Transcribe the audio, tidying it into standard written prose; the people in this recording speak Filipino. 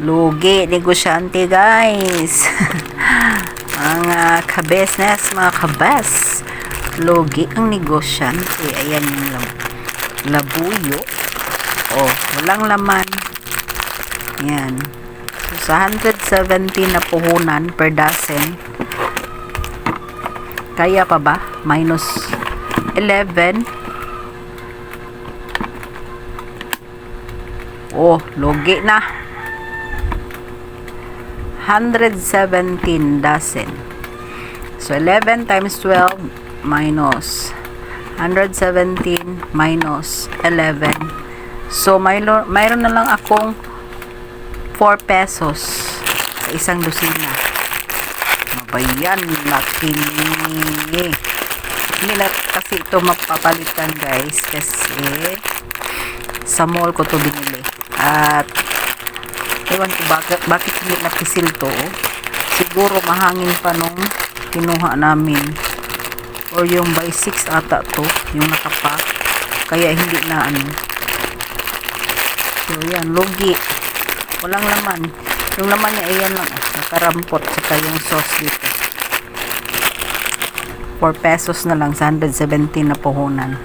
Lugi, negosyante guys. Mga ka-business, mga kabas. Lugi ang negosyante. Ayan yung labuyo. Oh, walang laman. Ayan. So, sa 170 na puhunan per dozen. Kaya pa ba? Minus 11. Oh, lugi na. 117 dozen. So, 11 times 12 minus 117 minus 11. So, mayroon na lang akong 4 pesos sa isang dosina. Mabayan, laki ni. Hindi na kasi ito mapapalitan guys kasi sa mall ko to binili. At ewan ko bakit hindi napisil to. Siguro mahangin pa nung kinuha namin. Or yung by 6 ata to. Yung nakapack. Kaya hindi na ano. So yan, lugi. Walang laman. Yung laman niya, ayan lang. Nakarampot. Saka yung sauce dito. 4 pesos na lang sa 117 na puhunan.